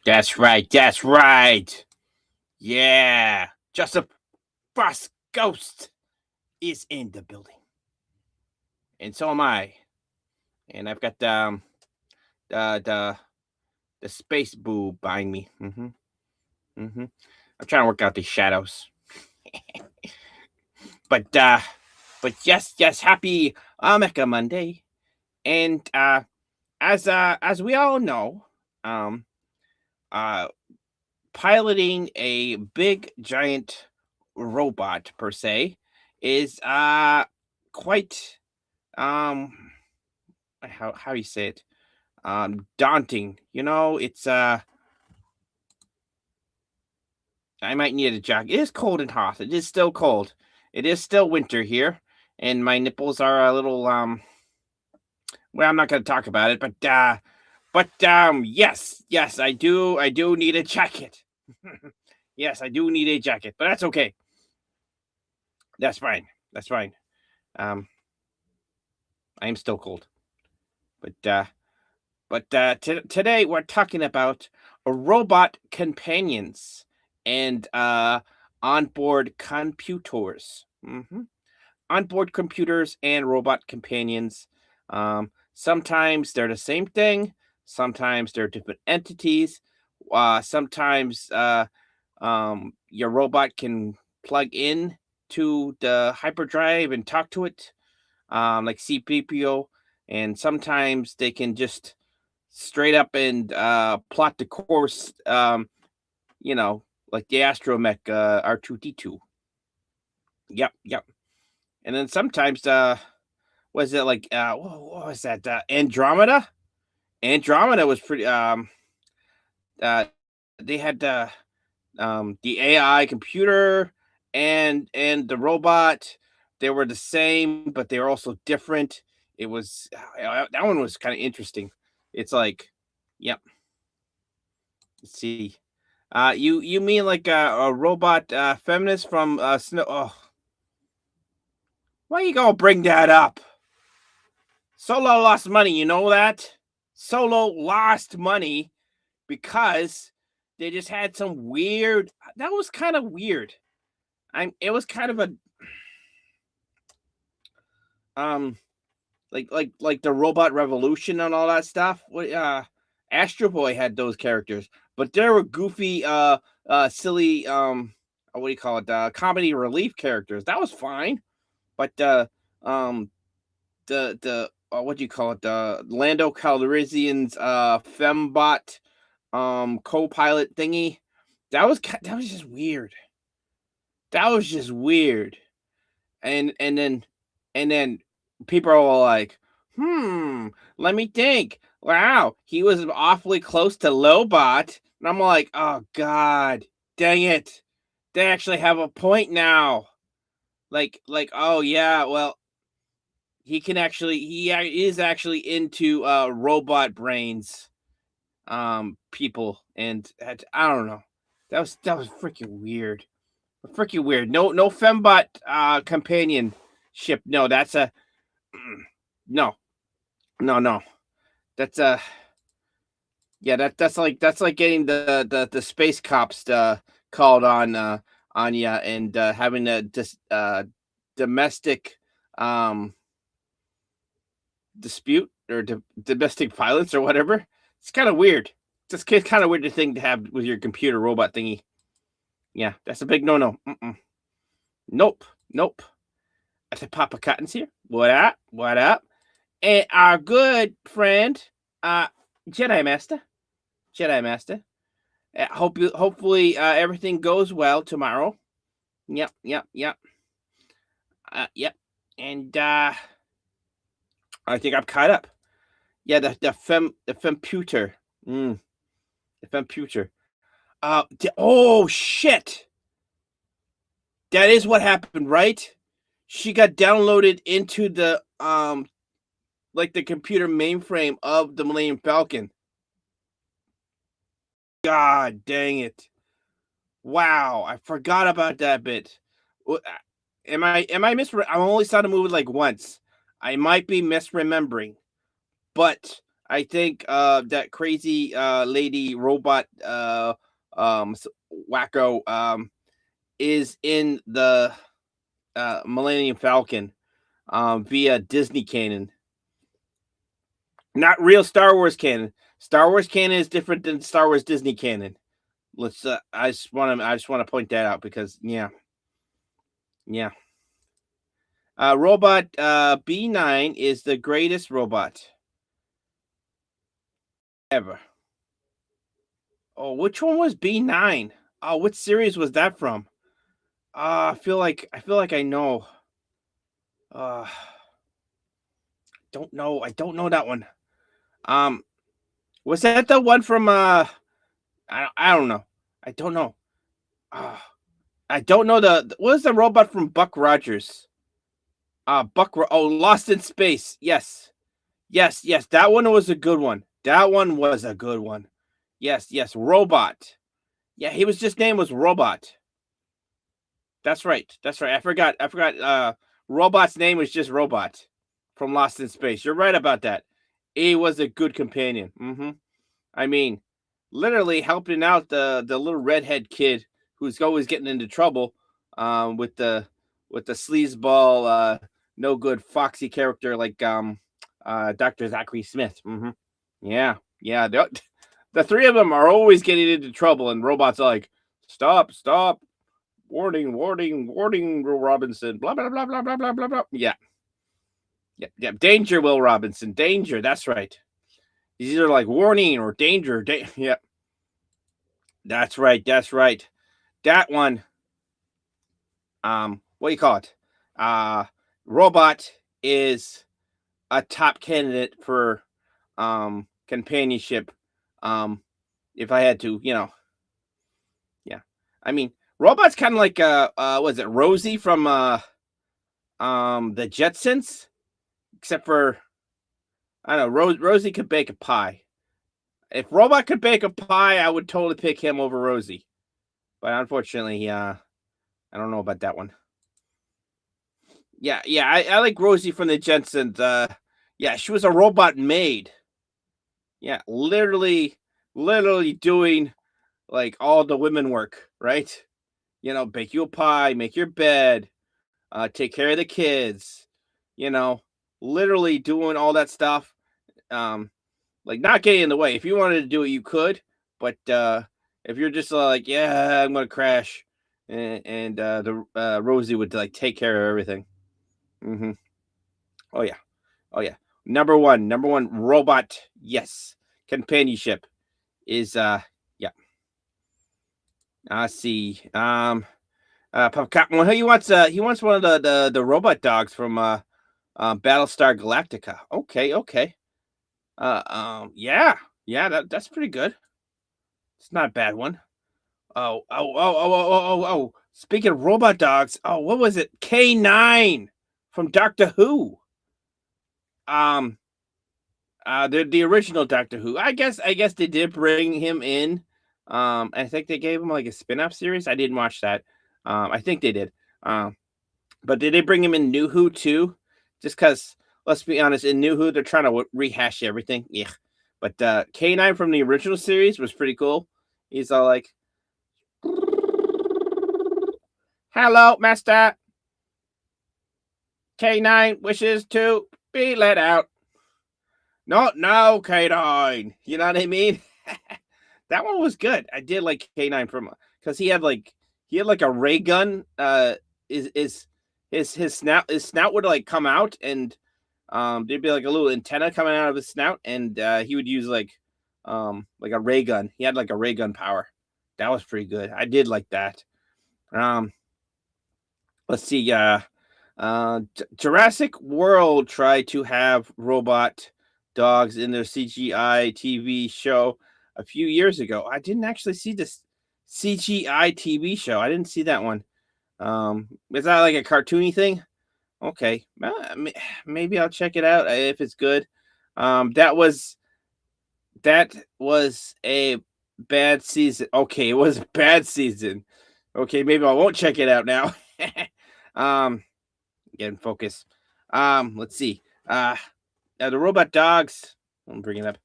That's right. That's right. Yeah. Joseph Frost Ghost is in the building. And so am I. And I've got the space boob behind me. I'm trying to work out these shadows. But yes, happy Mecha Monday. And as we all know, um uh piloting a big giant robot per se is quite um how do you say it, daunting. It's I might need a jacket. It is cold and hot. It is still cold. It is still winter here, and my nipples are a little well, I'm not going to talk about it, but yes, I do need a jacket. Yes, I do need a jacket, but that's okay. That's fine. That's fine. Um, I am still cold, but today we're talking about robot companions and onboard computers. Onboard computers and robot companions. Sometimes they're the same thing. Sometimes they're different entities. Sometimes your robot can plug in to the hyperdrive and talk to it, like CPPO, and sometimes they can just straight up and plot the course, you know, like the astromech R2D2. Yep. And then sometimes, was it like what was that? Andromeda? Andromeda was pretty. Uh, they had the AI computer and the robot. They were the same, but they were also different. It was that one was kind of interesting. It's like, yep. Let's see. You mean like a robot feminist from Snow? Oh, why you gonna bring that up? Solo lost money. You know that Solo lost money because they just had some weird. That was kind of weird. It was kind of a um like the robot revolution and all that stuff. Astro Boy had those characters, but there were goofy silly what do you call it, comedy relief characters. That was fine. But um the what do you call it, the Lando Calrissian's fembot co-pilot thingy, that was just weird. That was just weird. And then people are like, let me think. Wow, he was awfully close to Lobot. And I'm like, oh god, dang it. They actually have a point now. Like, oh yeah, well, he is actually into robot brains, people, and I don't know. That was freaking weird. Freaking weird. No fembot companionship. No, that's a no, no. That's yeah. That's like getting the space cops called on you, and having a domestic um dispute, or domestic violence or whatever. It's kind of weird. It's kind of weird thing to have with your computer robot thingy. Yeah, that's a big no. Nope. I said Papa Cotton's here. What up? What up? And our good friend, uh, Jedi Master. Jedi Master. Hopefully everything goes well tomorrow. Yep. Yep. And I think I'm caught up. Yeah, the femputer. The femputer. Oh shit. That is what happened, right? She got downloaded into the like the computer mainframe of the Millennium Falcon. God dang it. Wow, I forgot about that bit. Am I I only saw the movie like once. I might be misremembering, but I think that crazy lady robot wacko is in the Millennium Falcon via Disney canon, not real Star Wars canon. Star Wars canon is different than Star Wars Disney canon. Let's. I just want to point that out because yeah. Robot B9 is the greatest robot ever. Oh, which one was B9? Oh, what series was that from? I feel like I know. Uh, don't know. I don't know that one. Um, was that the one from I don't know. I don't know. Uh, I don't know what was the robot from Buck Rogers? Oh, Lost in Space. Yes. Yes, yes, that one was a good one. That one was a good one. Yes, yes, Robot. Yeah, he was just name was Robot. That's right. That's right. I forgot Robot's name was just Robot from Lost in Space. You're right about that. He was a good companion. I mean, literally helping out the little redhead kid who's always getting into trouble with the sleazeball no good foxy character like Dr. Zachary Smith. Yeah, yeah. The three of them are always getting into trouble, and Robot's like, "Stop, stop! Warning, warning, warning, Will Robinson." Blah blah blah blah blah blah blah blah. Yeah, yeah, yeah. Danger, Will Robinson. Danger. That's right. He's either like warning or danger. Yeah, that's right. That's right. That one. What do you call it? Uh, Robot is a top candidate for companionship. If I had to, yeah. I mean, Robot's kind of like was it Rosie from the Jetsons? Except for I don't know, Rosie could bake a pie. If Robot could bake a pie, I would totally pick him over Rosie. But unfortunately, I don't know about that one. Yeah, yeah, I like Rosie from the Jetsons. Yeah, she was a robot maid. Yeah, literally doing like all the women work, right? Bake you a pie, make your bed, take care of the kids, you know, literally doing all that stuff. Like not getting in the way. If you wanted to do it, you could, but if you're just like, yeah, I'm gonna crash, and the Rosie would like take care of everything. hmm Oh yeah, oh yeah. Number one, robot. Yes, companionship is yeah. I see. Well, he wants one of the robot dogs from Battlestar Galactica. Okay, okay. Yeah, yeah. That's pretty good. It's not a bad one. Oh. Speaking of robot dogs, what was it? K9 from Doctor Who. Um, the original Doctor Who. I guess they did bring him in. I think they gave him like a spin-off series. I didn't watch that. I think they did. But did they bring him in New Who too? Just because, let's be honest, in New Who they're trying to rehash everything. Yeah, but K9 from the original series was pretty cool. He's all like, "Hello, Master. K9 wishes to be let out." "Not now, K9." You know what I mean? That one was good. I did like K9 from because he had like a ray gun. Is his snout would like come out and there'd be like a little antenna coming out of his snout and he would use like a ray gun. He had like a ray gun power. That was pretty good. I did like that. Um, let's see. Jurassic World tried to have robot dogs in their CGI TV show a few years ago. I didn't actually see this CGI TV show. I didn't see that one. Is that like a cartoony thing? Okay, maybe I'll check it out if it's good. That was a bad season. Okay, it was a bad season. Okay, maybe I won't check it out now. um, Get in focus. Let's see. The robot dogs. I'm bringing it up.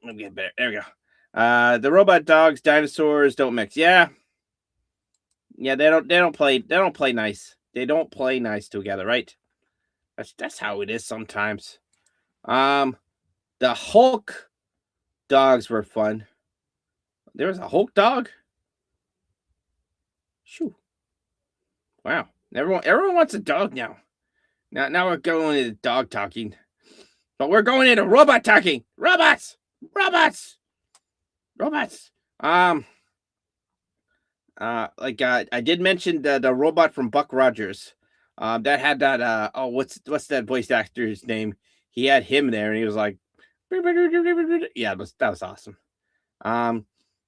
Let me get better. There we go. The robot dogs, dinosaurs don't mix. Yeah, yeah. They don't play. They don't play nice. They don't play nice together, right? That's how it is sometimes. Um, the Hulk dogs were fun. There was a Hulk dog. Shoo! Wow. Everyone wants a dog now. Now we're going into dog talking, but we're going into robot talking. Robots, robots, robots. I did mention the robot from Buck Rogers. That had that. Oh, what's that voice actor's name? He had him there, and he was like, yeah, that was awesome.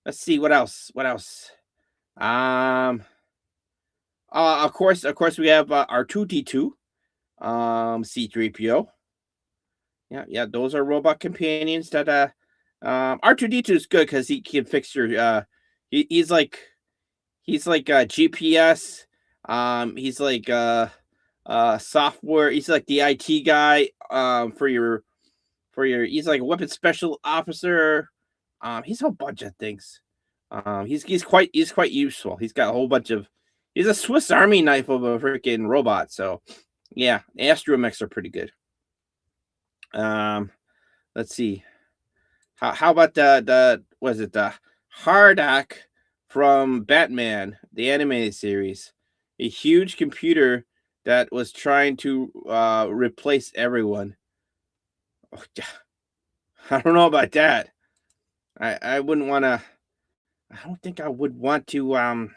Let's see what else. What else? Um, of course, we have R2D2. C3PO. Yeah, those are robot companions that R2D2 is good because he can fix your he's like GPS. He's like software. He's like the IT guy for your he's like a weapons special officer. He's a bunch of things. He's quite useful. He's got a whole bunch of he's a Swiss Army knife of a freaking robot. So yeah, astromechs are pretty good. Let's see. How about the was it the Hardak from Batman, the animated series? A huge computer that was trying to replace everyone. Oh, I don't know about that. I wouldn't want to. I don't think I would want to. Oh,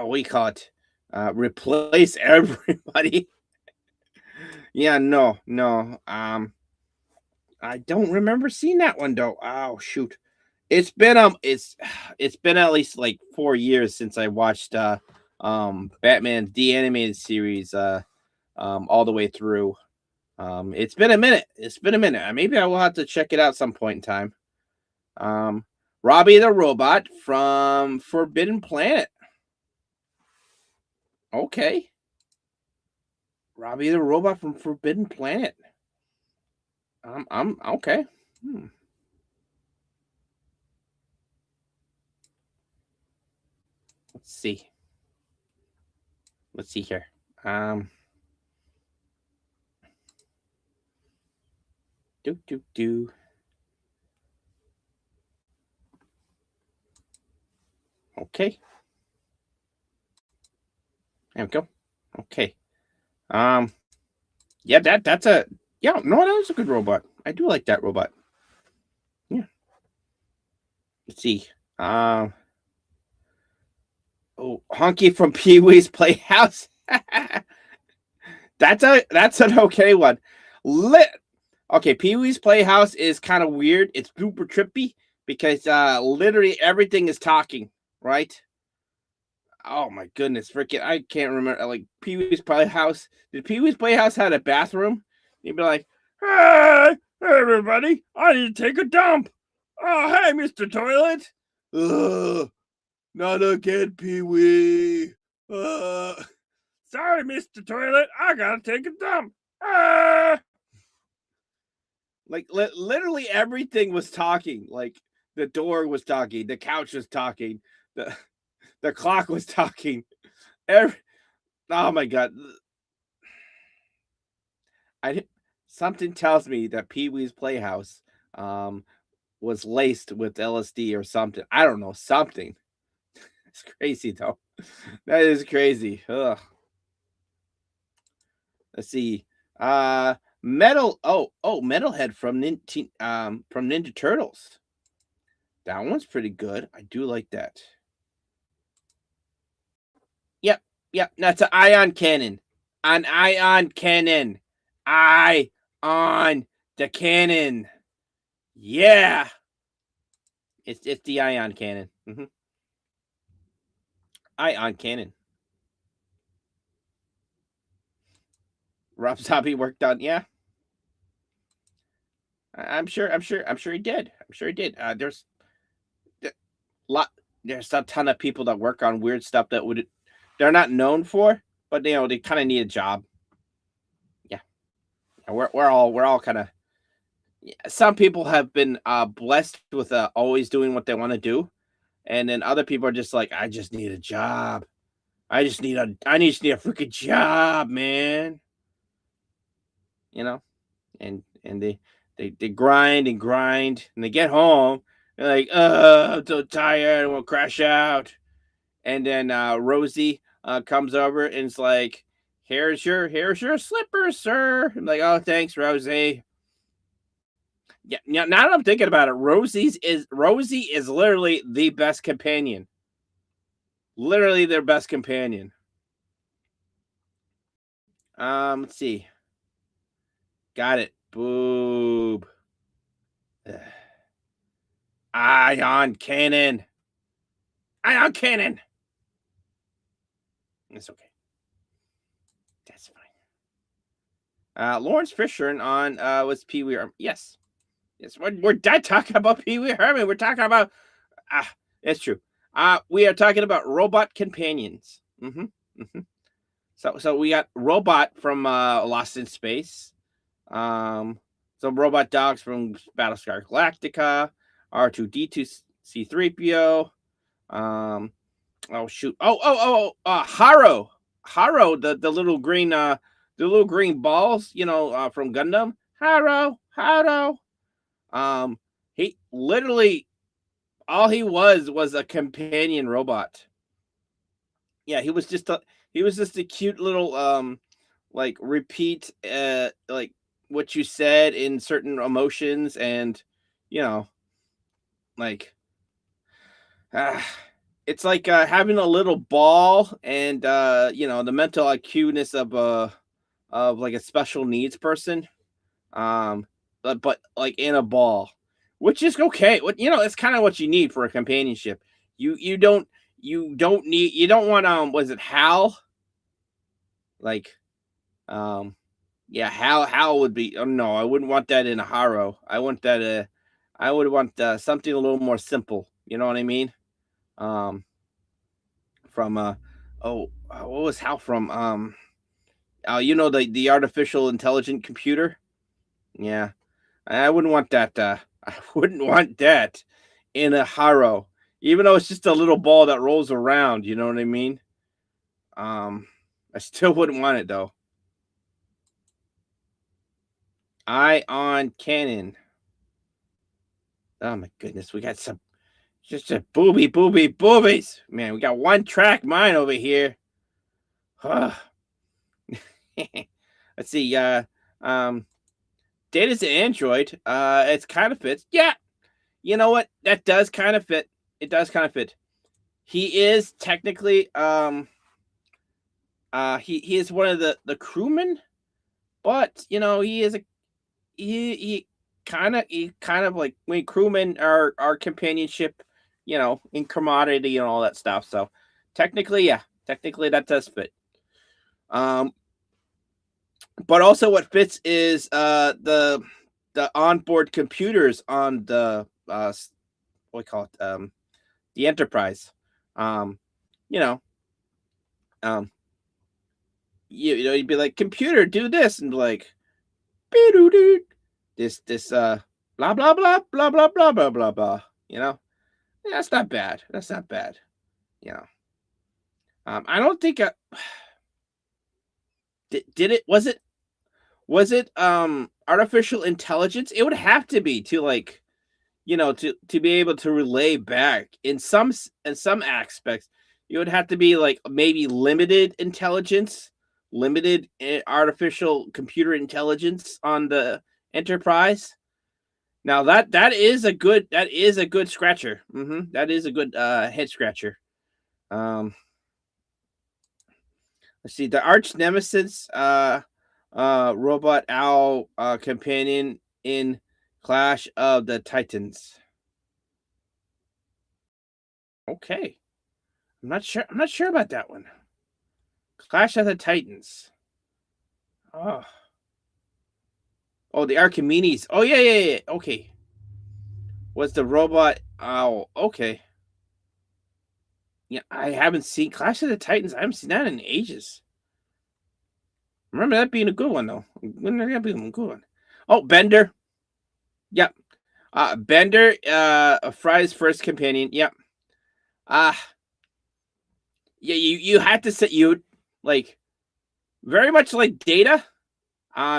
what do you call it? Replace everybody. Yeah, no. I don't remember seeing that one though. Oh shoot. It's been at least like 4 years since I watched Batman the animated series all the way through. It's been a minute. It's been a minute. Maybe I will have to check it out some point in time. Robbie the robot from Forbidden Planet. Okay. Robbie the robot from Forbidden Planet. I'm okay. Let's see. Let's see here. Do. Okay. There we go. Okay. Yeah, that's a yeah, no, that was a good robot. I do like that robot. Yeah. Let's see. Oh, Honky from Pee Wee's Playhouse. That's an okay one. Okay, Pee Wee's Playhouse is kind of weird. It's super trippy because literally everything is talking, right? Oh my goodness, freaking! I can't remember. Like Pee Wee's Playhouse. Did Pee Wee's Playhouse had a bathroom? You'd be like, "Hey, everybody! I need to take a dump." Oh, hey, Mister Toilet. Ugh, not again, Pee Wee. Sorry, Mister Toilet. I gotta take a dump. Like literally everything was talking. Like the door was talking, the couch was talking, the clock was talking. Oh my god! Something tells me that Pee Wee's Playhouse was laced with LSD or something. I don't know something. It's crazy though. That is crazy. Ugh. Let's see. Metalhead from Ninja Turtles. That one's pretty good. I do like that. Yep. That's an ion cannon. An ion cannon. Eye on the cannon. Yeah. It's the ion cannon. Ion cannon. Rob Zombie worked on. Yeah. I'm sure he did. I'm sure he did. Lot there's a ton of people that work on weird stuff that they're not known for, but they kind of need a job. Yeah. We're all kind of Some people have been blessed with always doing what they want to do, and then other people are just like, I just need a job. I just need a freaking job, man. You know, and they grind and grind, and they get home. They're like, I'm so tired. I want to crash out. And then Rosie comes over and is like, here's your slippers, sir. I'm like, oh, thanks, Rosie. Yeah, now that I'm thinking about it, Rosie is literally the best companion. Literally their best companion. Let's see. Got it. Boob. Ugh. Ion cannon. Ion cannon. It's okay. That's fine. Lawrence Fishburne on was Pee Wee Herman. Yes. Yes. We're not talking about Pee Wee Herman. We're talking about it's true. We are talking about robot companions. Mm-hmm. So we got Robot from Lost in Space. Some robot dogs from Battlestar Galactica. R2D2 C3PO. Oh shoot. Haro. Haro, the little green balls, from Gundam. Haro. He literally all he was a companion robot. Yeah, he was just a cute little like repeat like what you said in certain emotions, and you know like uh, it's like having a little ball, and the mental acuteness of like a special needs person, but like in a ball, which is okay. What it's kind of what you need for a companionship. You don't want was it Hal, like um yeah, Hal would be. Oh no, I wouldn't want that in a Haro. I would want something a little more simple, you know what I mean? um from what was Hal from? The artificial intelligent computer. Yeah, I wouldn't want that. I wouldn't want that in a Haro, even though it's just a little ball that rolls around. You know what I mean? Um, I still wouldn't want it though. Ion cannon. Oh my goodness, we got some just a boobies. Man, we got one track mind over here. Let's see. Um, Data's an android. It's kind of fits. Yeah, you know what? That does kind of fit. It does kind of fit. He is technically he is one of the crewmen, but he is a he he kind of like when crewmen are companionship, in commodity and all that stuff. So technically that does fit. Um, but also what fits is the onboard computers on the what we call it, the Enterprise. Um, you know, um, you'd be like, computer, do this, and be like, this blah blah blah blah blah blah blah blah blah. That's not bad. That's not bad. You know, I don't think did it was it artificial intelligence. It would have to be to like to be able to relay back in some aspects. You would have to be like maybe limited intelligence, limited artificial computer intelligence on the Enterprise. Now that is a good scratcher. That is a good head scratcher. Um, let's see, the arch nemesis, robot owl companion in Clash of the Titans. Okay, I'm not sure. I'm not sure about that one. Clash of the Titans. Oh, the Archimedes. Oh yeah. Okay, was the robot owl? Okay, yeah. I haven't seen Clash of the Titans. I haven't seen that in ages. Remember that being a good one though. When that being a good one. Oh, Bender. Yep. Bender, Fry's first companion. Yep. Uh yeah, you had to say you like very much like Data.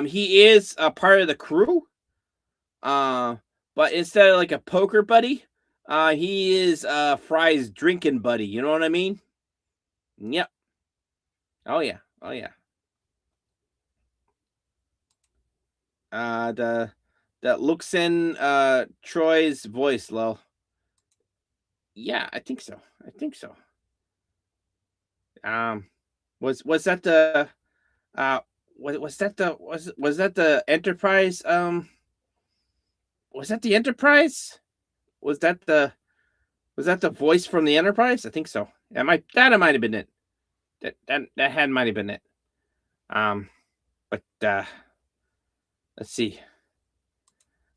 He is a part of the crew. Uh, but instead of like a poker buddy, he is Fry's drinking buddy. You know what I mean? Yep. Oh yeah. Oh yeah. The that looks in Troy's voice, Lo. Yeah, I think so. I think so. Um, was that the uh was that the was that the Enterprise? Was that the Enterprise? Was that the was that the voice from the Enterprise? I think so. That might have been it. That had might have been it. Um, but let's see.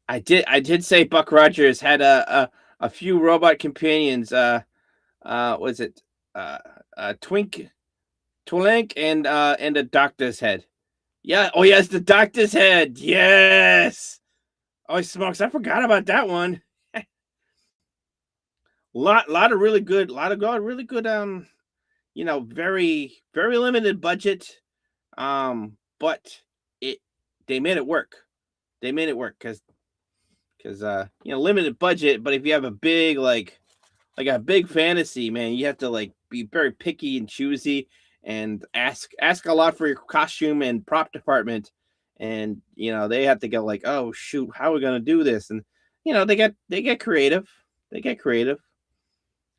I did say Buck Rogers had a few robot companions. Was it uh Twink and a doctor's head. Yeah. Oh yes, the doctor's head. Yes. Oh smokes! I forgot about that one. Lot of really good, really good. Very limited budget. But it they made it work. They made it work because limited budget. But if you have a big like a big fantasy, man, you have to like be very picky and choosy and ask a lot for your costume and prop department. And they have to go like, oh shoot, how are we gonna do this? And they get creative. They get creative.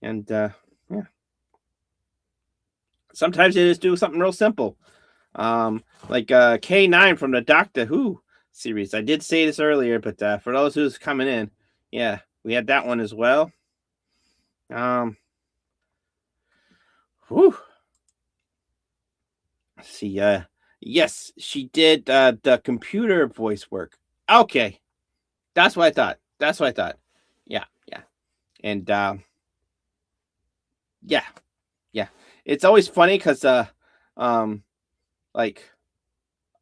And yeah, sometimes they just do something real simple. Like K9 from the Doctor Who series. I did say this earlier, but for those who's coming in, yeah, we had that one as well. Um, whew. Let's see. Yes, she did the computer voice work. Okay, that's what I thought. That's what I thought. Yeah, yeah, and yeah, yeah. It's always funny because um, like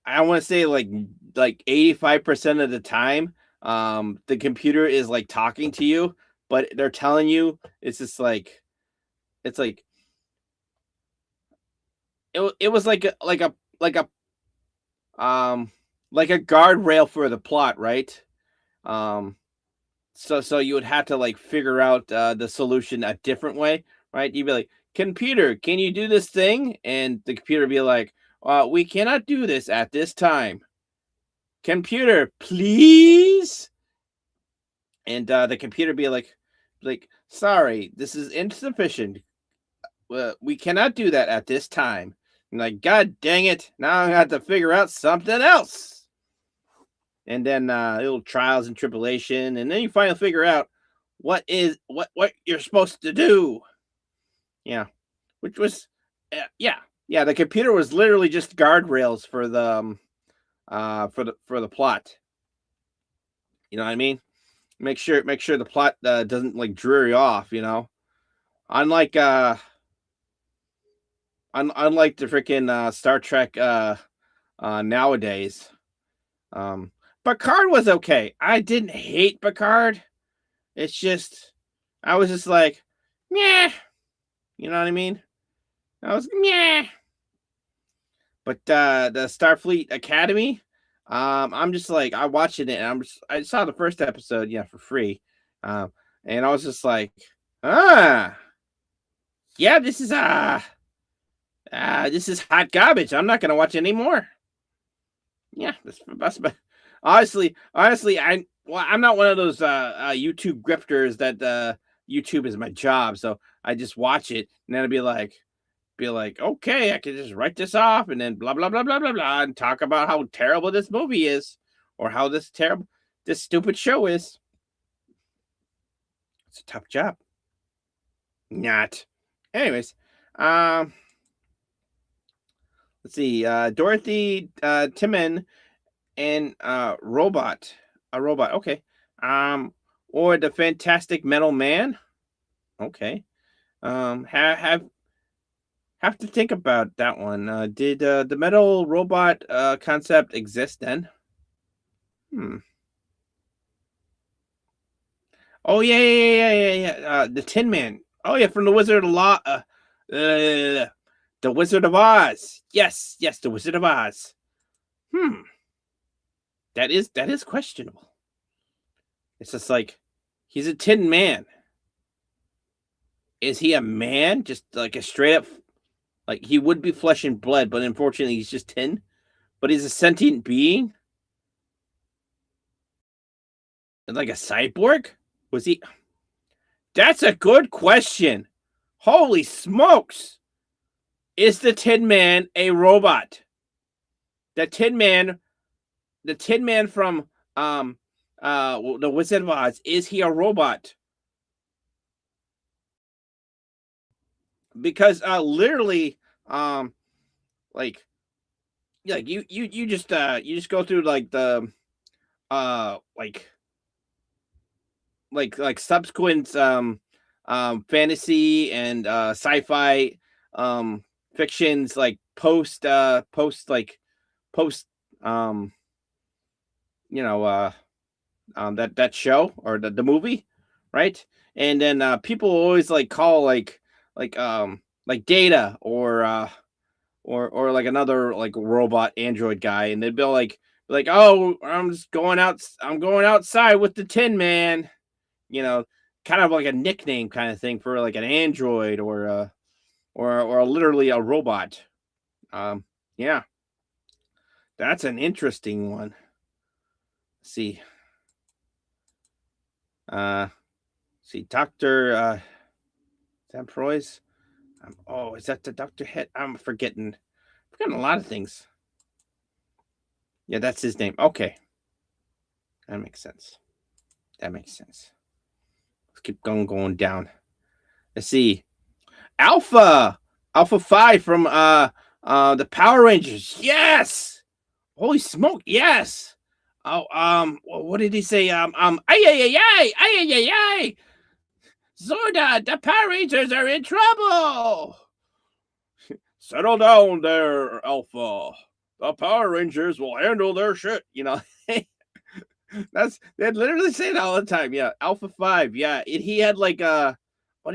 I want to say like 85% of the time, the computer is like talking to you, but they're telling you it's just it's like it was um like a guardrail for the plot, right? Um, so you would have to like figure out the solution a different way, right? You'd be like, computer, can you do this thing? And the computer would be like, we cannot do this at this time. Computer, please. And the computer be like, sorry, this is insufficient. We cannot do that at this time. And like, God dang it! Now I have to figure out something else. And then little trials and tribulation, and then you finally figure out what you're supposed to do. Yeah, which was yeah. The computer was literally just guardrails for the plot. You know what I mean? Make sure the plot doesn't like dreary off. Unlike unlike the freaking Star Trek nowadays. Picard was okay. I didn't hate Picard. It's just I was just like, yeah, you know what I mean? I was yeah. But the Starfleet Academy, I'm just like I watched it and I saw the first episode, yeah, for free. And I was just like, ah, yeah, this is hot garbage. I'm not gonna watch anymore. Yeah, honestly, I'm not one of those YouTube grifters that YouTube is my job, so I just watch it and then I'd be like, okay, I can just write this off and then blah blah blah blah blah blah and talk about how terrible this movie is or how this stupid show is. It's a tough job. Not. Anyways, um, let's see. Dorothy Timon and a robot. Okay. Um, or the Fantastic Metal Man. Okay. Have to think about that one. Did the metal robot concept exist then? Hmm. Oh yeah, yeah, yeah, yeah, yeah. The Tin Man. Oh yeah, from the Wizard of the Wizard of Oz. Yes, yes, the Wizard of Oz. Hmm, that is questionable. It's just like he's a Tin Man. Is he a man? Just like a straight up, like he would be flesh and blood, but unfortunately he's just tin. But he's a sentient being, like a cyborg. Was he? That's a good question. Holy smokes! Is the Tin Man a robot? The Tin Man, the Tin Man from the Wizard of Oz, is he a robot? Because literally, um, like you just go through like the like subsequent fantasy and sci-fi fictions, like post um you know that show or the movie, right? And then people always like call like Data or like another like robot android guy, and they'd be like, oh, I'm going outside with the Tin Man, you know, kind of like a nickname kind of thing for like an android or literally a robot. Yeah, that's an interesting one. Let's see, uh, see, Doctor Zamproy's. Oh, is that the Doctor Head? I'm forgetting a lot of things. Yeah, that's his name. Okay, that makes sense. That makes sense. Let's keep going down. Let's see, Alpha 5 from the Power Rangers. Yes. Holy smoke, yes. Oh, what did he say? Ay, ay, ay, ay, ay, ay, ay, ay. Zorda, the Power Rangers are in trouble. Settle down there, Alpha. The Power Rangers will handle their shit. They literally say it all the time. Yeah, Alpha 5. Yeah, he had like what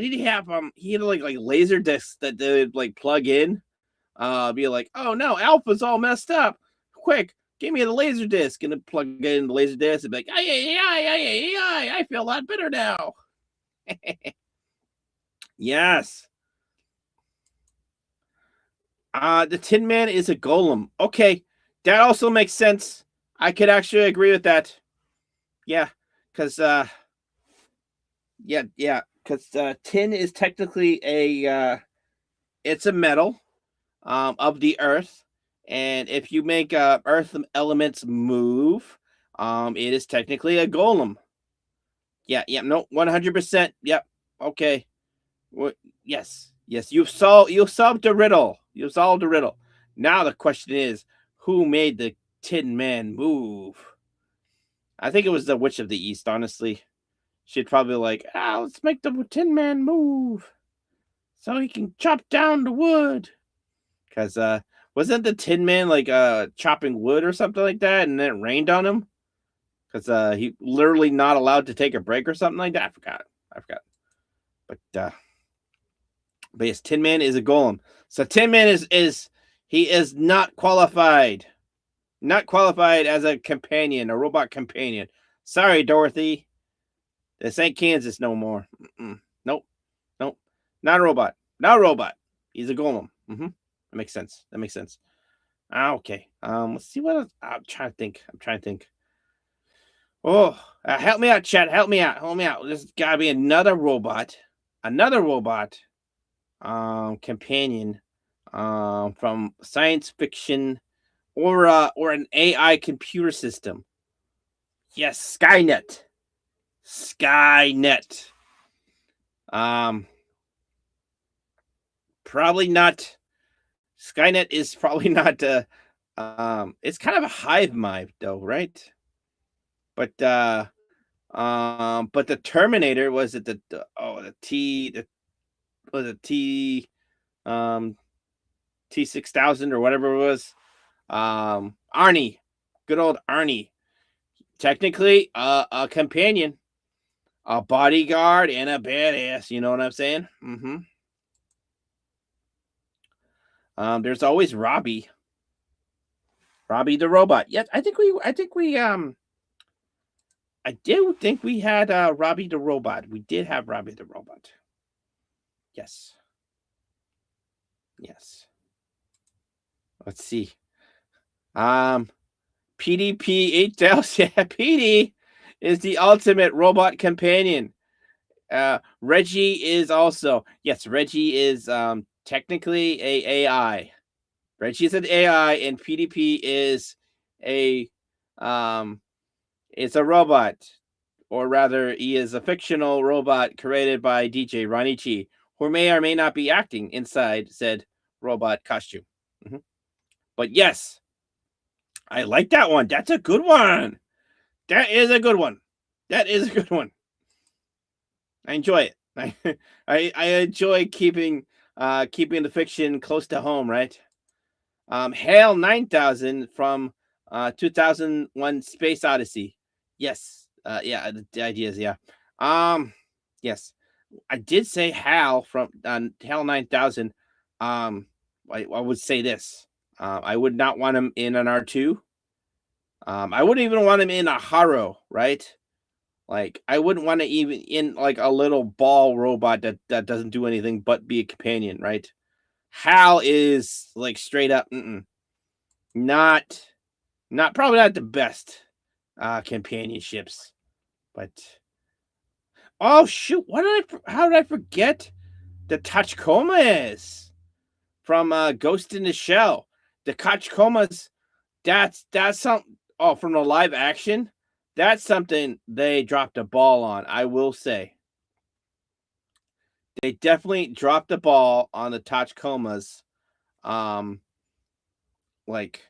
did he have? He had like laser discs that they would like plug in. Be like, oh no, Alpha's all messed up. Quick, give me the laser disc, and then plug in the laser disc and be like, ay, ay, ay, ay, ay, ay, I feel a lot better now. Yes. The Tin Man is a golem. Okay, that also makes sense. I could actually agree with that. Yeah, because yeah, because tin is technically it's a metal of the earth, and if you make earth elements move, it is technically a golem. Yeah, yeah, no, 100%. Yep. Okay. What? Yes, yes. You solved the riddle. You solved the riddle. Now the question is, who made the Tin Man move? I think it was the Witch of the East. Honestly, she'd probably like, let's make the Tin Man move so he can chop down the wood. Cause wasn't the Tin Man like chopping wood or something like that, and then it rained on him? Cause he literally not allowed to take a break or something like that. I forgot. But yes, Tin Man is a golem. So Tin Man is he is not qualified. Not qualified as a companion, a robot companion. Sorry, Dorothy. This ain't Kansas no more. Nope. Nope. Not a robot. Not a robot. He's a golem. That makes sense. That makes sense. Okay. Let's see what else. I'm trying to think. Oh, help me out, chat. Help me out. Help me out. There's gotta be another robot. Another robot. Companion. From science fiction or an AI computer system. Yes, Skynet. Skynet. Um, probably not. Skynet is probably not. It's kind of a hive mind though, right? But the Terminator, was it the T the was it um T 6000 or whatever it was. Arnie, good old Arnie. Technically, a companion. a bodyguard and a badass. You know what I'm saying? There's always Robbie the robot. Yes, I do think we had Robbie the robot. We did have Robbie the robot. Yes, yes. Let's see. Um, PDP 8000. Yeah, PD is the ultimate robot companion. Reggie is also, yes, Reggie is technically a AI. Reggie is an AI, and PDP is a um it's a robot, or rather, he is a fictional robot created by DJ Ronnie Chi, who may or may not be acting inside said robot costume. Mhm. But yes, I like that one. That's a good one. That is a good one. That is a good one. I enjoy it. I enjoy keeping the fiction close to home, right? Hail 9000 from 2001 Space Odyssey. Yes. Yeah, the idea is, yeah. Um yes. I did say Hal from Hal 9000. Um I would say this. I would not want him in an R2. I wouldn't even want him in a Haro, right? Like, I wouldn't want to even in like a little ball robot that doesn't do anything but be a companion, right? Hal is like straight up not probably not the best companionships, but oh shoot, how did I forget the Tachikomas from Ghost in the Shell? The Tachikomas, that's something. Oh, from the live action, that's something they dropped a ball on. I will say they definitely dropped the ball on the Tachikomas. Um, like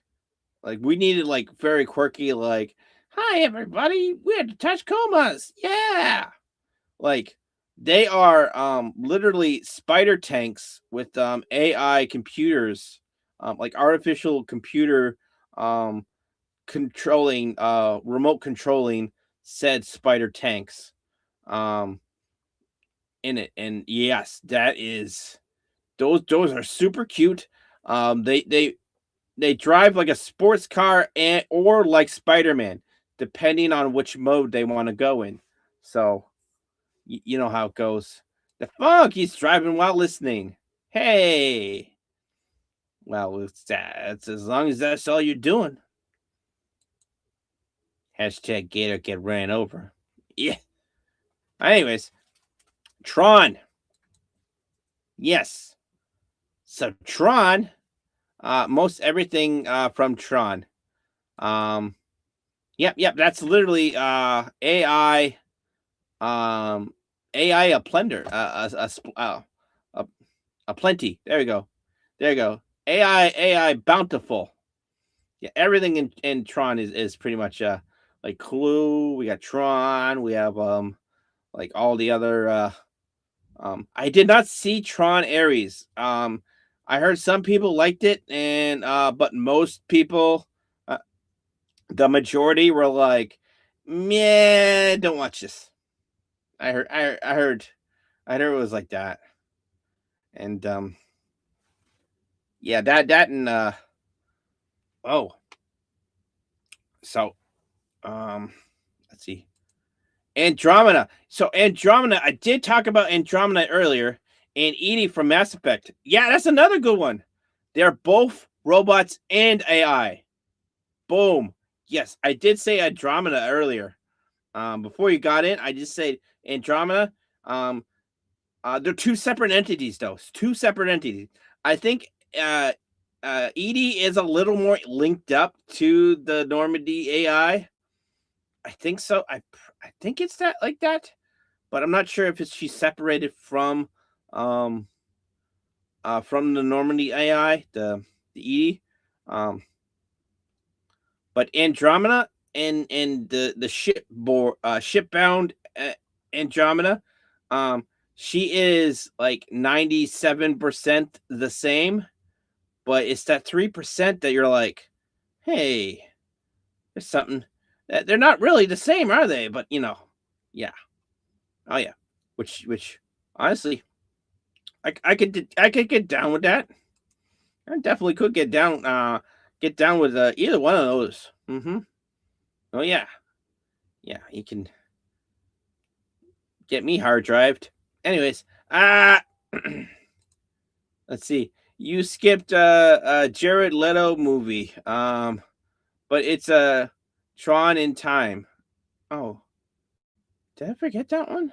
we needed like very quirky, like, hi everybody, we're the Tachikomas, yeah. Like, they are literally spider tanks with AI computers, like artificial computer um controlling remote controlling said spider tanks um in it. And yes, that is those are super cute. They drive like a sports car, and or like Spider-Man, depending on which mode they want to go in. So you know how it goes. The funk, he's driving while listening. Hey, well, it's as long as that's all you're doing. Hashtag Gator get ran over. Yeah. Anyways, Tron. Yes. So Tron, most everything from Tron. Um, yep. That's literally AI. AI a plender. A plenty. There we go. There you go. AI bountiful. Yeah, everything in Tron is pretty much like Clue. We got Tron. We have like all the other I did not see Tron Ares. I heard some people liked it, and but most people, uh, the majority were like, "Meh, don't watch this." I heard it was like that. And yeah, that and oh, so let's see. Andromeda. So Andromeda, I did talk about Andromeda earlier, and Edie from Mass Effect. Yeah, that's another good one. They're both robots and AI. Boom. Yes, I did say Andromeda earlier. Before you got in, I just said Andromeda. Um, they're two separate entities, though. Two separate entities. I think Edie is a little more linked up to the Normandy AI. I think so. I think it's that like that, but I'm not sure if she's separated from the Normandy AI, the Edie. Um, but Andromeda and the shipbound Andromeda, she is like 97% the same, but it's that 3% that you're like, hey, there's something that they're not really the same, are they? But yeah. Oh yeah, which honestly, I could get down with that. I definitely could get down with either one of those. Mm-hmm. Oh yeah, yeah. You can get me hard drived. Anyways, let's see. You skipped a Jared Leto movie. But it's a Tron in Time. Oh, did I forget that one?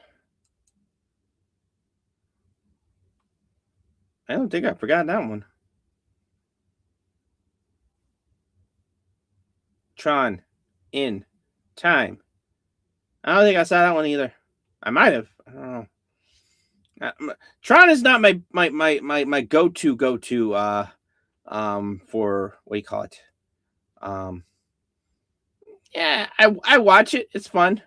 I don't think I forgot that one. Tron in Time. I don't think I saw that one either. I might have. I don't know. Tron is not my go to for what do you call it? Um yeah, I watch it. It's fun.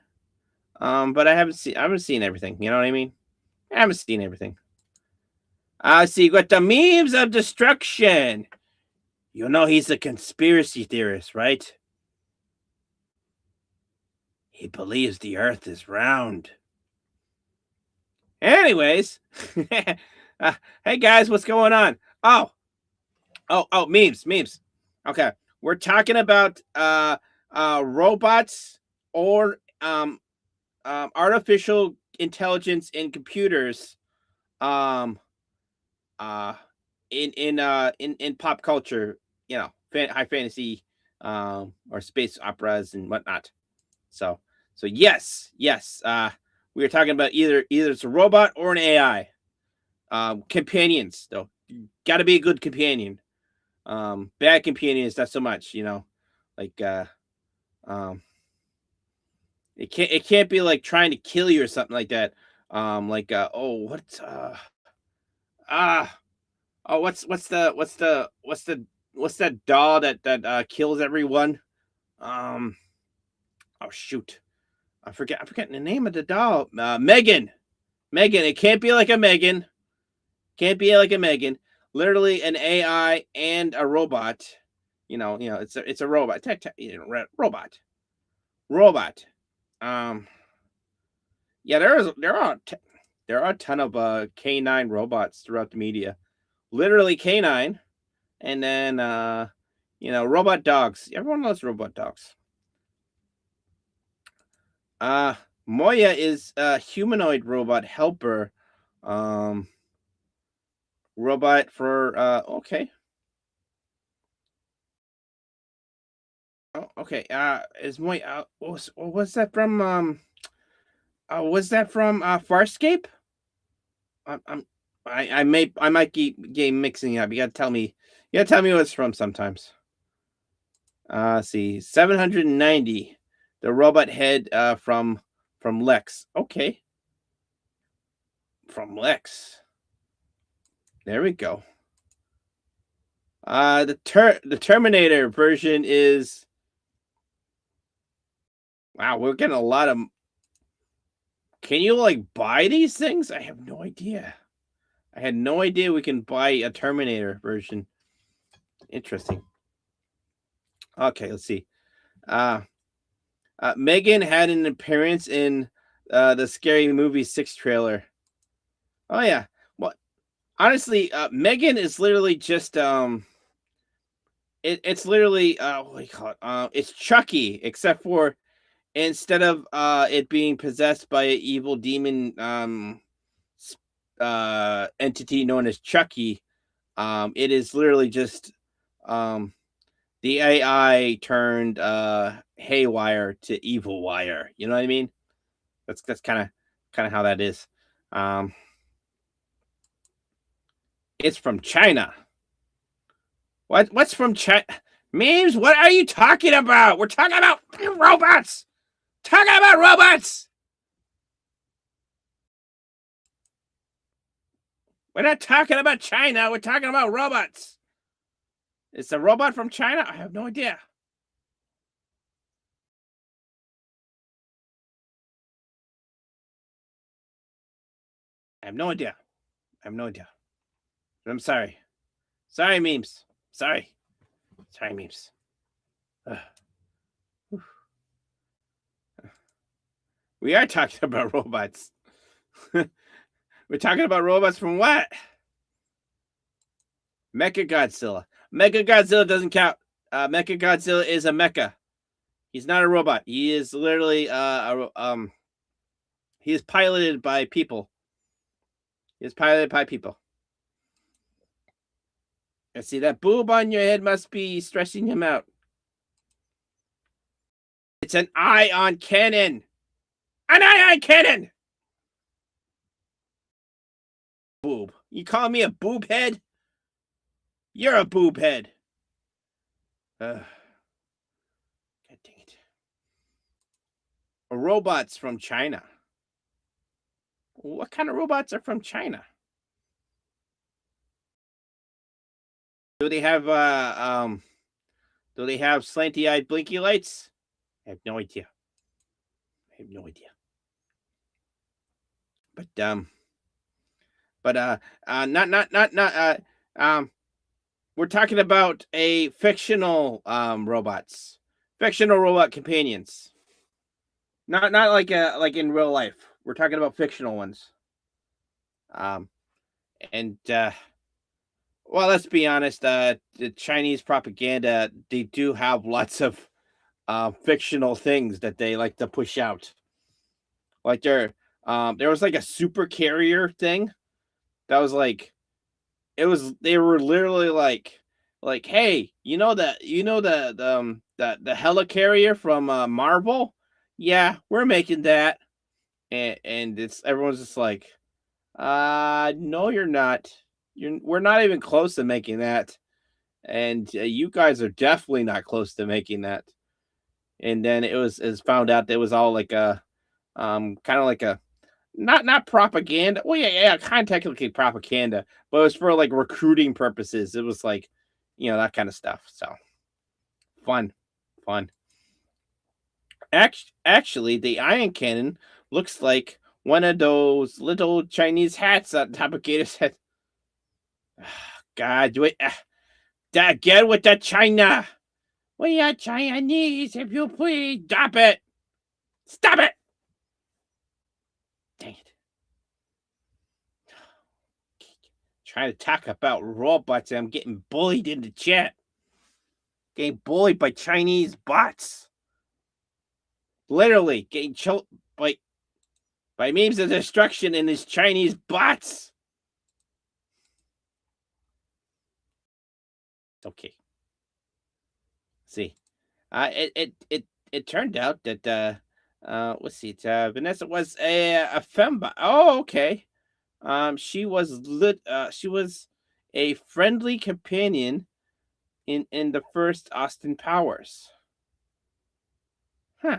But I haven't seen everything. You know what I mean? I haven't seen everything. See, you got the memes of destruction. You know he's a conspiracy theorist, right? He believes the earth is round. Anyways, hey guys, what's going on? Memes. Okay, we're talking about robots or artificial intelligence in computers um uh in pop culture, you know, high fantasy or space operas and whatnot. So yes, we were talking about either it's a robot or an AI. Companions though, got to be a good companion. Bad companions not so much, you know, like um it can't be like trying to kill you or something like that. Like oh what ah oh what's that doll that kills everyone? Um oh shoot. I'm forgetting the name of the doll. Megan. Megan. It can't be like a Megan. Can't be like a Megan. Literally an AI and a robot. It's a robot. Robot. Robot. Um. Yeah, there are a ton of canine robots throughout the media. Literally canine, and then robot dogs. Everyone loves robot dogs. Uh Moya is a humanoid robot helper. Um Robot for okay. Oh, okay. Is Moya what was that from was that from Farscape? I'm I might keep game mixing up. You gotta tell me what it's from sometimes. See 790. The robot head from Lex. Okay. From Lex. There we go. The Terminator version is wow. We're getting a lot of. Can you like buy these things? I have no idea. I had no idea we can buy a Terminator version. Interesting. Okay, let's see. Uh, Megan had an appearance in the Scary Movie 6 trailer. Oh yeah. Well, honestly, Megan is literally just it's literally what do you call it? It's Chucky, except for instead of it being possessed by an evil demon entity known as Chucky, it is literally just um the AI turned haywire to evil wire. You know what I mean? That's kind of how that is. Um it's from China. What's from China? Memes, what are you talking about? We're talking about robots. Talking about robots. We're not talking about China. We're talking about robots. It's a robot from China? I have no idea. I have no idea. I have no idea. I'm sorry. Sorry, memes. Sorry. Sorry, memes. Ugh. We are talking about robots. We're talking about robots from what? Mecha Godzilla. Mecha Godzilla doesn't count. Mecha Godzilla is a mecha. He's not a robot. He is literally he is piloted by people. He is piloted by people. I see that boob on your head must be stressing him out. It's an ion cannon. An ion cannon. Boob. You call me a boob head? You're a boob head. God dang it. Robots from China. What kind of robots are from China? Do they have slanty-eyed blinky lights? I have no idea. But we're talking about a fictional robots. Fictional robot companions. Not like in real life. We're talking about fictional ones. And well, let's be honest, the Chinese propaganda, they do have lots of fictional things that they like to push out. Like there was like a super carrier thing that was like they were literally like, hey, the helicarrier from Marvel? Yeah, we're making that. And it's everyone's just like, no, you're not. We're not even close to making that. And you guys are definitely not close to making that. And then it was found out that it was all like a kind of like a not propaganda. Well, yeah, kind of technically propaganda, but it was for like recruiting purposes. It was like, that kind of stuff. So fun. Actually, the iron cannon looks like one of those little Chinese hats on top of Gator's head. God, do it. Get with the China. We are Chinese, if you please. Stop it. Stop it. Dang it. Trying to talk about robots and I'm getting bullied in the chat. Getting bullied by Chinese bots. Literally getting choked by memes of destruction in these Chinese bots. Okay. See. It turned out that let's see, Vanessa was a femba. Oh, okay. She was a friendly companion in the first Austin Powers. Huh.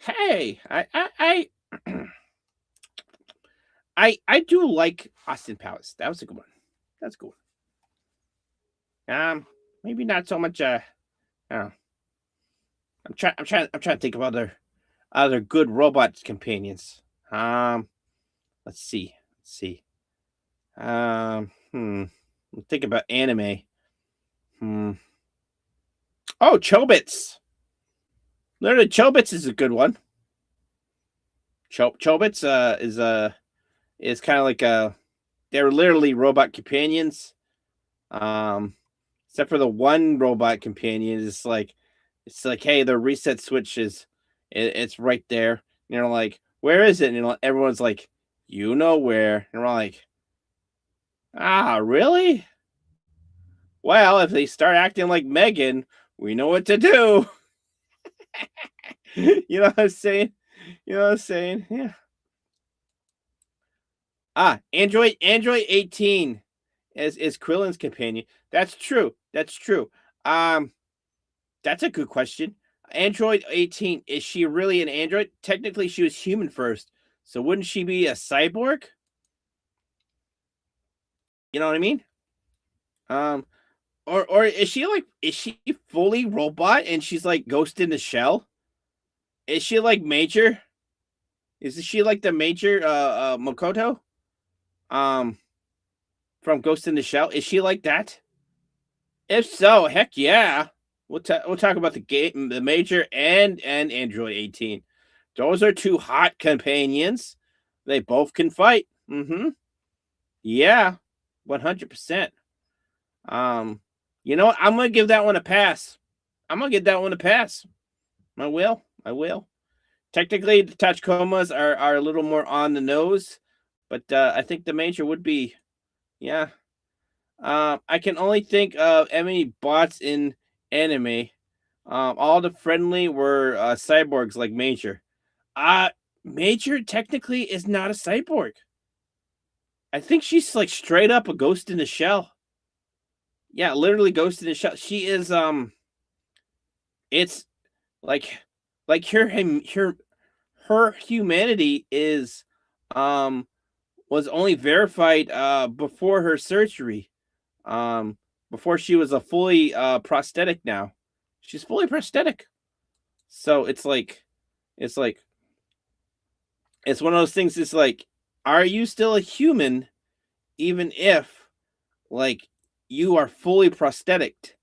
Hey, I do like Austin Powers. That was a good one. That's cool. Maybe not so much. I don't know. I'm trying to think of other good robot companions. Let's see. Think about anime. Oh, Chobits. Literally, Chobits is a good one. Chobits is kind of like they're literally robot companions. Except for the one robot companion, it's like, hey, the reset switch it's right there. Like, where is it? And everyone's like, you know where? And we're like, really? Well, if they start acting like Megan, we know what to do. You know what I'm saying? Yeah. Android 18 is Krillin's companion. That's true. That's a good question. Android 18, is she really an android? Technically, she was human first. So wouldn't she be a cyborg? You know what I mean? Or is she fully robot and she's like Ghost in the Shell? Is she like Major? Is she like the Major Makoto? from Ghost in the Shell. Is she like that? If so, heck yeah. We'll talk about the game, the Major and Android 18. Those are two hot companions. They both can fight. Mm-hmm. Yeah, 100%. Um, you know what? I'm gonna give that one a pass. I'm gonna give that one a pass. I will. I will. Technically, the Tachikomas are a little more on the nose, but I think the Major would be. Yeah. I can only think of any bots in anime. All the friendly were cyborgs like Major. Uh Major technically is not a cyborg. I think she's like straight up a ghost in the shell. Yeah, literally ghost in the shell. She is it's like her humanity is um was only verified before her surgery. Um Before she was a fully prosthetic now. She's fully prosthetic. So it's like it's one of those things. It's like, are you still a human even if like you are fully prosthetic?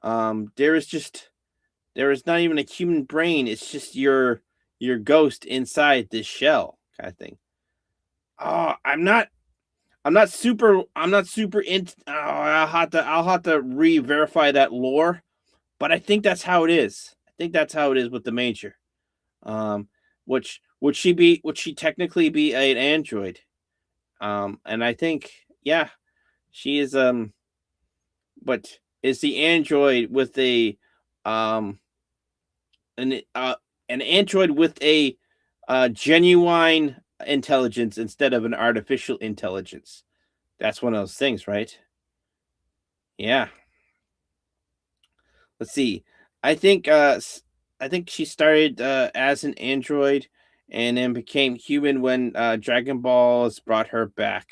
There is just there is not even a human brain. It's just your ghost inside this shell kind of thing. Oh, I'm not super into. Oh, I'll have to re-verify that lore, but I think that's how it is. I think that's how it is with the Major. Um, which would she technically be an android? And I think yeah, she is. But is the android with a um an an android with a genuine intelligence instead of an artificial intelligence? That's one of those things, right? Yeah. Let's see. I think I think she started as an android and then became human when Dragon Balls brought her back.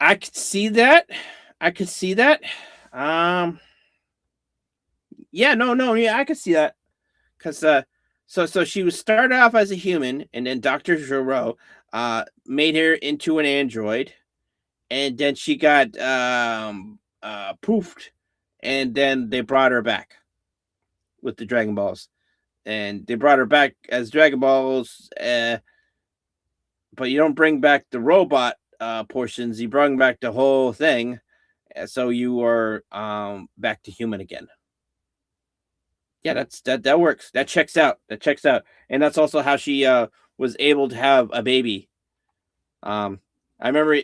I could see that. I could see that. Um yeah, no, yeah, I could see that. Cuz so she was started off as a human and then Dr. Gero made her into an android and then she got poofed and then they brought her back with the Dragon Balls. And they brought her back as Dragon Balls, but you don't bring back the robot portions. You bring back the whole thing, so you are back to human again. Yeah, that works. That checks out. That checks out, and that's also how she was able to have a baby. I remember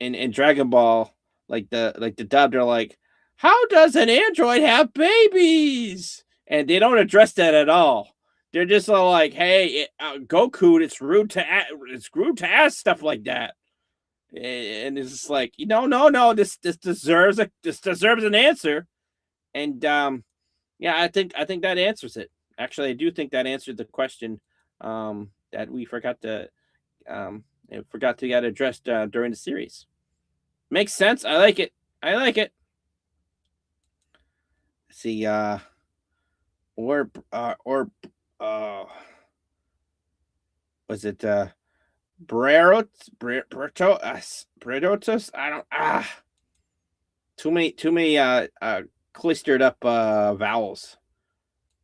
in Dragon Ball, like the dub, they're like, "How does an android have babies?" And they don't address that at all. They're just all like, "Hey, Goku, it's rude to ask stuff like that." And it's just like, no, this deserves an answer. And yeah, I think that answers it. Actually, I do think that answered the question that we um, forgot to get addressed during the series. Makes sense. I like it. I like it. Let's see, or uh, was it Brerotos? I don't too many cloistered up vowels.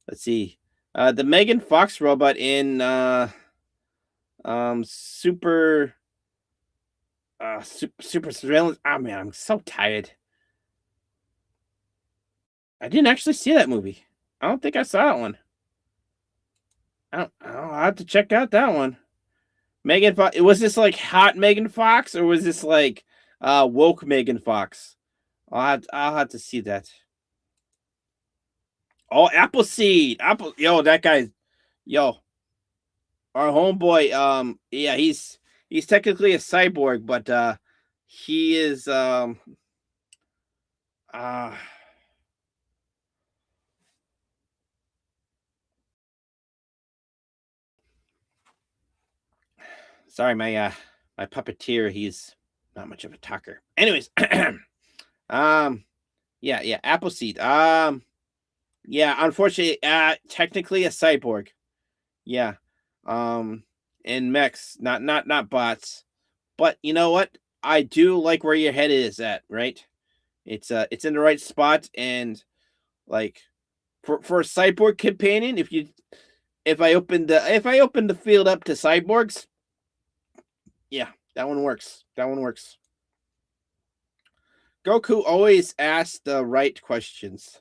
Let's see. The Megan Fox robot in super super surveillance. Oh man, I'm so tired. I didn't actually see that movie. I don't think I saw that one. I'll have to check out that one. Megan Fox. Was this like hot Megan Fox or was this like woke Megan Fox? I'll have to see that. Oh, Appleseed. Yo, that guy. Yo, our homeboy. Yeah, he's technically a cyborg, but he is uh sorry, my puppeteer, he's not much of a talker. Anyways, um yeah, Appleseed. Yeah, unfortunately, technically a cyborg. Yeah. Um in mechs, not bots. But you know what? I do like where your head is at, right? It's in the right spot, and like for a cyborg companion, if I open the field up to cyborgs, yeah, that one works. That one works. Goku always asks the right questions,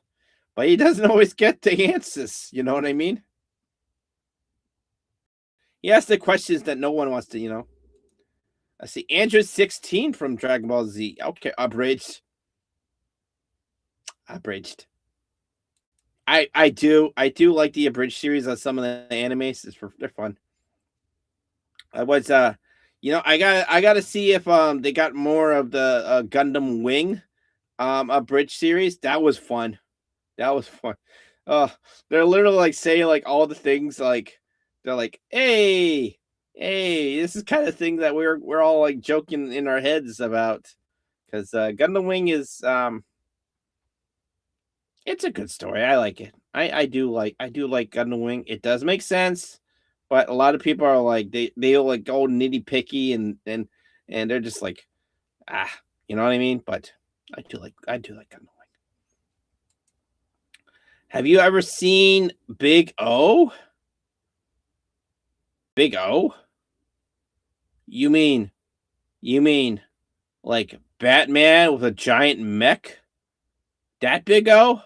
but he doesn't always get the answers. You know what I mean? He asks the questions that no one wants to, I see Andrew 16 from Dragon Ball Z. Okay, abridged. I do like the abridged series on some of the animes. They're fun. I was I gotta see if they got more of the Gundam Wing abridged series. That was fun. That was fun. Uh they're literally like saying like all the things like they're like, hey, this is kind of thing that we're all like joking in our heads about because Gundam Wing is it's a good story. I like it. I do like Gundam Wing. It does make sense, but a lot of people are like they like go nitty picky and they're just like ah, you know what I mean. But I do like Gundam Wing. Have you ever seen Big O? Big O? You mean you mean like Batman with a giant mech? That Big O?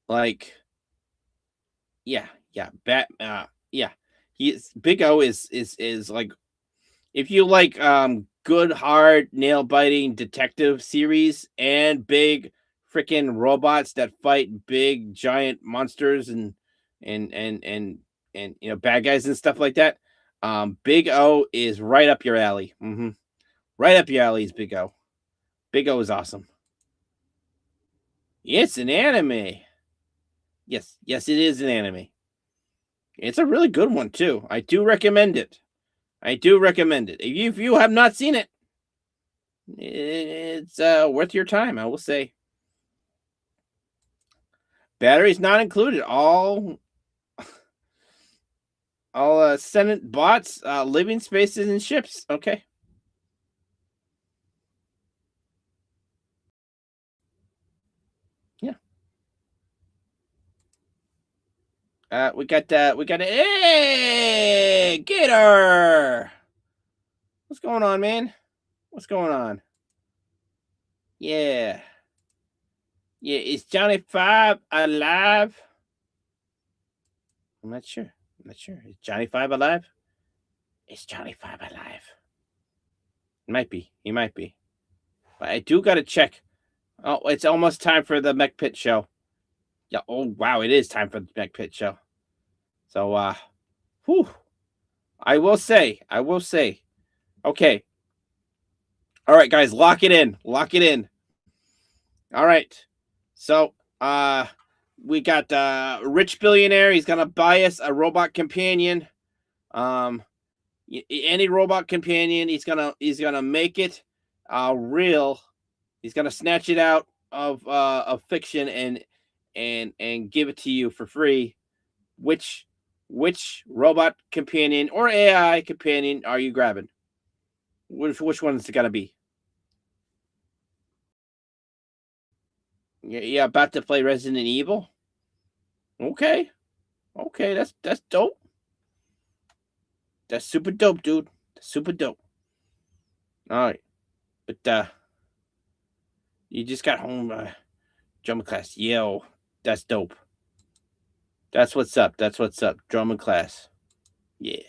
Like yeah. He's Big O is like if you like good hard nail biting detective series and big freaking robots that fight big giant monsters and bad guys and stuff like that, Big O is right up your alley. Right up your alley is Big O. Big O is awesome. It's an anime. Yes, it is an anime. It's a really good one too. I do recommend it. I do recommend it. If you have not seen it, it's worth your time, I will say. Batteries not included. All Senate bots, living spaces and ships. Okay. Yeah. We got hey get her. What's going on, man? What's going on? Yeah. Yeah, is Johnny Five alive? I'm not sure. I'm not sure. Is Johnny Five alive? Is Johnny Five alive? Might be. He might be. But I do gotta check. Oh, it's almost time for the Mech Pit show. Yeah. Oh wow, it is time for the Mech Pit show. So whew, I will say. Okay. All right, guys, lock it in. Lock it in. All right. So we got rich billionaire. He's gonna buy us a robot companion. Um any robot companion, he's gonna make it real. He's gonna snatch it out of fiction and give it to you for free. Which which robot companion or AI companion are you grabbing? Which one's it gonna be? Yeah, about to play Resident Evil. Okay, okay, that's dope. That's super dope, dude. That's super dope. All right, but you just got home drama class. Yo, that's dope. That's what's up. That's what's up. Drama class. Yeah.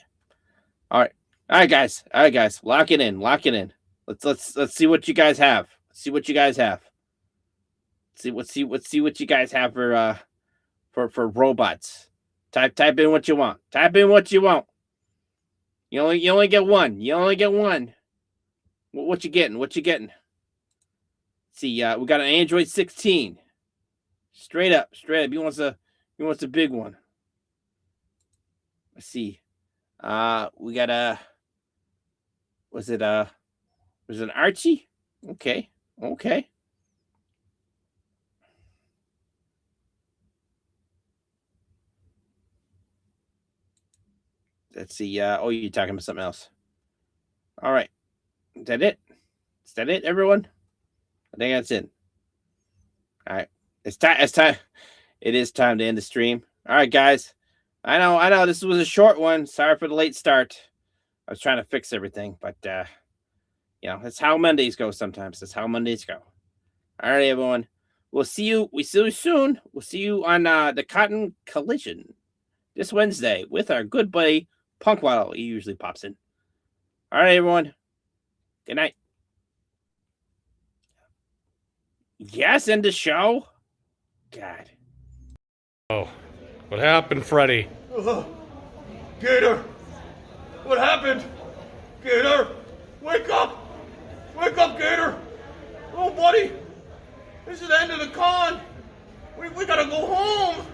All right. All right, guys. All right, guys. Lock it in. Lock it in. Let's see what you guys have. See what you guys have. See what you guys have for robots. Type in what you want. Type in what you want. You only get one. You only get one. What you getting? What you getting? See, we got an Android 16. Straight up, straight up. He wants a big one. Let's see. We got a was it an Archie? Okay, okay. Let's see. Oh, you're talking about something else. All right. Is that it? Is that it, everyone? I think that's it. All right. It's time. It's time. It is time to end the stream. All right, guys. I know. This was a short one. Sorry for the late start. I was trying to fix everything, but that's how Mondays go sometimes. That's how Mondays go. All right, everyone. We'll see you. We see you soon. We'll see you on the Cotton Collision this Wednesday with our good buddy Punk Waddle. He usually pops in. All right, everyone. Good night. Yes, end the show. God. Oh, what happened, Freddy? Gator! What happened? Gator! Wake up! Wake up, Gator! Oh, buddy! This is the end of the con! We gotta go home!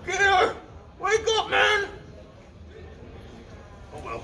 Gator! Wake up, man! Oh, well.